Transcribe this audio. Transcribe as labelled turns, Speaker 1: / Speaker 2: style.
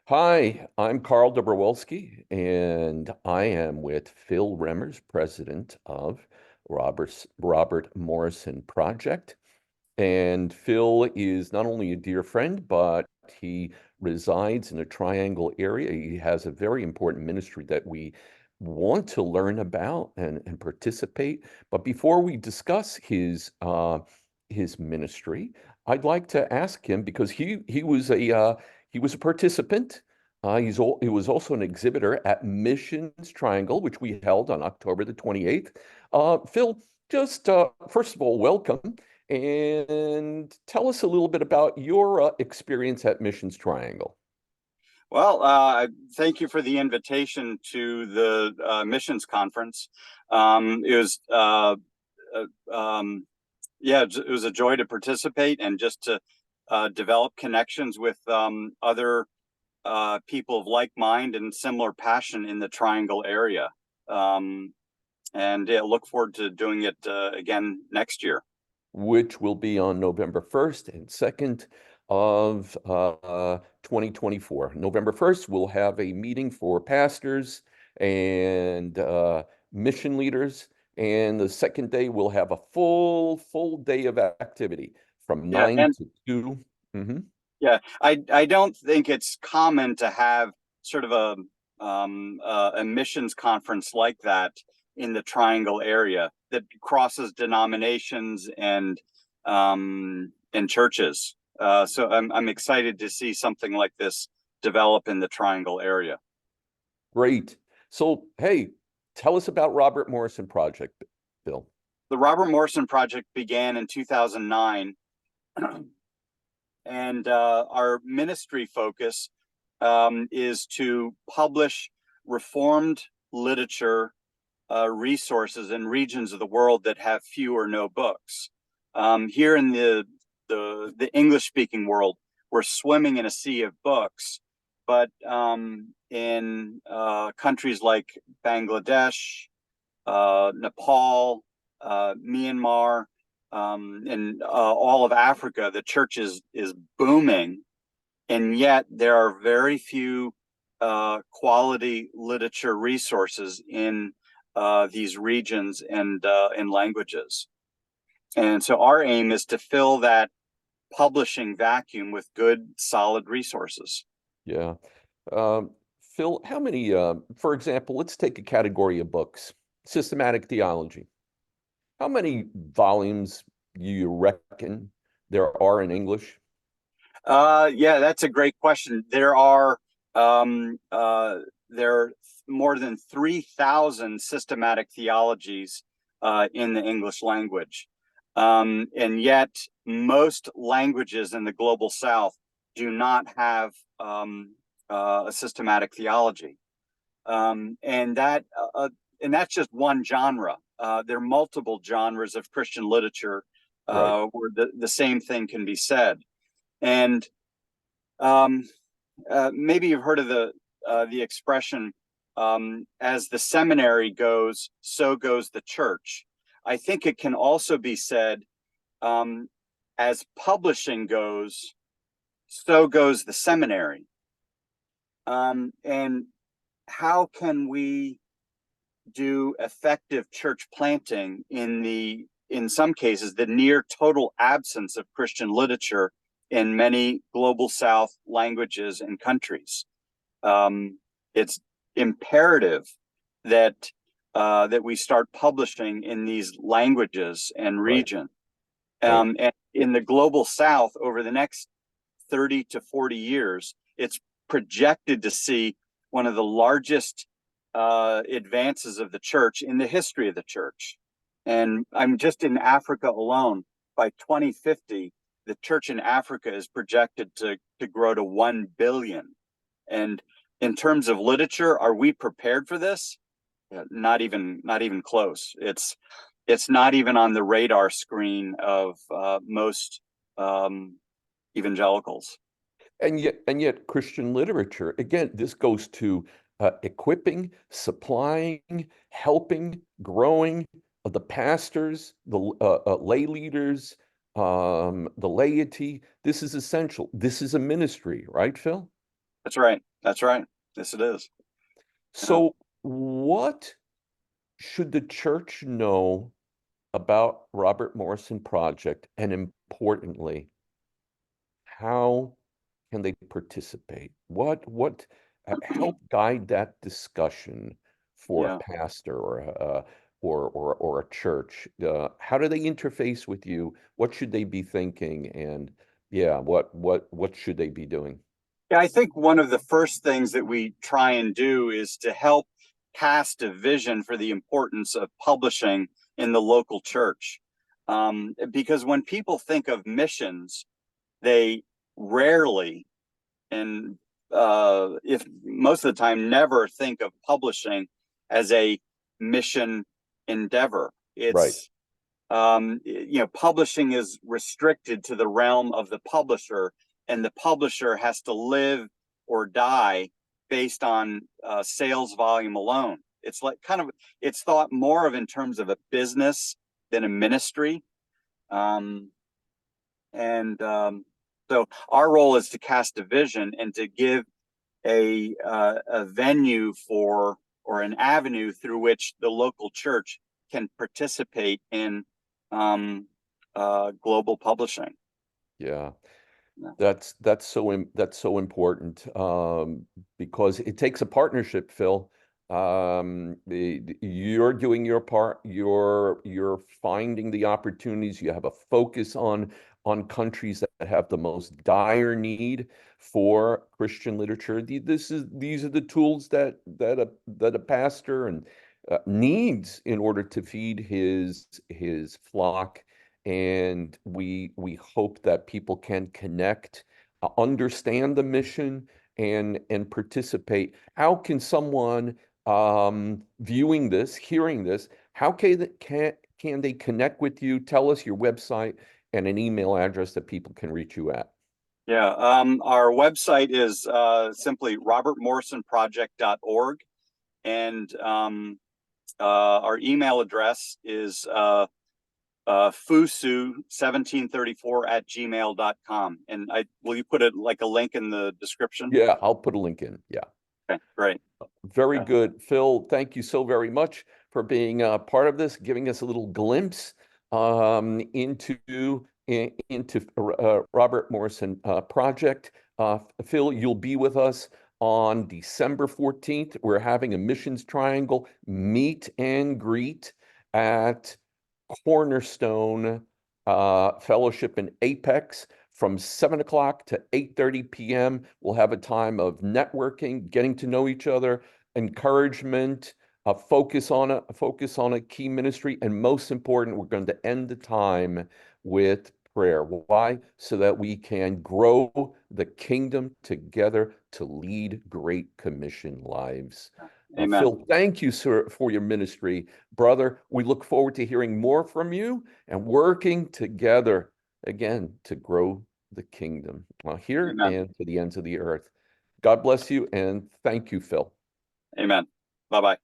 Speaker 1: Hi, I'm Carl Dobrowolski, and I am with Phil Remmers, president of Robert Morrison Project. And Phil is not only a dear friend, but he resides in a triangle area. He has a very important ministry that we want to learn about and participate. But before we discuss his ministry, I'd like to ask him because he was a participant. He was also an exhibitor at Missions Triangle, which we held on October the 28th. Phil, just first of all, welcome. And tell us a little bit about your experience at Missions Triangle.
Speaker 2: Well, thank you for the invitation to the missions conference. It was, yeah, it was a joy to participate and just to develop connections with other people of like mind and similar passion in the Triangle area. And yeah, look forward to doing it again next year.
Speaker 1: Which will be on November 1st and 2nd of 2024. November 1st, we'll have a meeting for pastors and mission leaders. And the second day, we'll have a full day of activity from
Speaker 2: Yeah,
Speaker 1: 9
Speaker 2: and
Speaker 1: to 2. Mm-hmm.
Speaker 2: yeah, I don't think it's common to have sort of a missions conference like that in the Triangle area that crosses denominations and churches. So I'm excited to see something like this develop in the Triangle area.
Speaker 1: Great. So, hey, tell us about Robert Morrison Project, Bill.
Speaker 2: The Robert Morrison Project began in 2009. And our ministry focus is to publish Reformed literature resources in regions of the world that have few or no books. Here in the English-speaking world, we're swimming in a sea of books, but in countries like Bangladesh, Nepal, Myanmar, and all of Africa, the church is booming, and yet there are very few quality literature resources in these regions and in languages. And so our aim is to fill that publishing vacuum with good, solid resources.
Speaker 1: Yeah. Phil, how many, for example, let's take a category of books, systematic theology. How many volumes do you reckon there are in English?
Speaker 2: Yeah, that's a great question. There are more than 3,000 systematic theologies in the English language. And yet most languages in the global South do not have a systematic theology. And that's just one genre. There are multiple genres of Christian literature
Speaker 1: Right.
Speaker 2: where the same thing can be said. And maybe you've heard of the expression, as the seminary goes, so goes the church. I think it can also be said, as publishing goes, so goes the seminary. And how can we do effective church planting in some cases, the near total absence of Christian literature in many global South languages and countries? It's imperative that that we start publishing in these languages and
Speaker 1: Right.
Speaker 2: regions.
Speaker 1: Right.
Speaker 2: And in the global South, over the next 30 to 40 years, it's projected to see one of the largest advances of the church in the history of the church. And I'm just in Africa alone. By 2050, the church in Africa is projected to grow to 1 billion. And in terms of literature, are we prepared for this? Not even close. It's not even on the radar screen of most evangelicals.
Speaker 1: And yet Christian literature, again, this goes to equipping, supplying, helping, growing the pastors, the lay leaders, the laity. This is essential. This is a ministry, right, Phil?
Speaker 2: That's right. That's right. Yes, it is. Yeah.
Speaker 1: So, what should the church know about Robert Morrison Project, and importantly, how can they participate? What help guide that discussion for a
Speaker 2: Yeah.
Speaker 1: pastor or a church? How do they interface with you? What should they be thinking? And yeah, what should they be doing?
Speaker 2: Yeah, I think one of the first things that we try and do is to help cast a vision for the importance of publishing in the local church. Because when people think of missions, they rarely, and if most of the time, never think of publishing as a mission endeavor.
Speaker 1: Right.
Speaker 2: Publishing is restricted to the realm of the publisher, and the publisher has to live or die based on sales volume alone. It's like it's thought more of in terms of a business than a ministry. Um, and so our role is to cast a vision and to give a venue for, or an avenue through which the local church can participate in global publishing.
Speaker 1: Yeah.
Speaker 2: Yeah.
Speaker 1: That's so important because it takes a partnership, Phil. You're doing your part. You're finding the opportunities. You have a focus on countries that have the most dire need for Christian literature. These are the tools that a pastor and needs in order to feed his flock, and we hope that people can connect, understand the mission, and participate. How can someone viewing this, hearing this, how can they connect with you? Tell us your website and an email address that people can reach you at.
Speaker 2: Yeah. Our website is simply robertmorrisonproject.org. And our email address is fusu1734@gmail.com. And will you put it like a link in the description?
Speaker 1: Yeah, I'll put a link in. Yeah.
Speaker 2: Okay, great.
Speaker 1: Very
Speaker 2: Yeah,
Speaker 1: good. Phil, thank you so very much for being part of this, giving us a little glimpse into Robert Morrison Project. Phil, you'll be with us on December 14th. We're having a missions triangle meet and greet at Cornerstone Fellowship in Apex from 7 o'clock to 8:30 p.m. We'll have a time of networking, getting to know each other, encouragement, a focus on a key ministry, and most important, we're going to end the time with prayer. Why? So that we can grow the kingdom together to lead Great Commission lives.
Speaker 2: amen.
Speaker 1: Phil, thank you, sir, for your ministry. Brother, we look forward to hearing more from you and working together again to grow the kingdom here
Speaker 2: Amen.
Speaker 1: and to the ends of the earth. God bless you and thank you, Phil.
Speaker 2: Amen. Bye bye.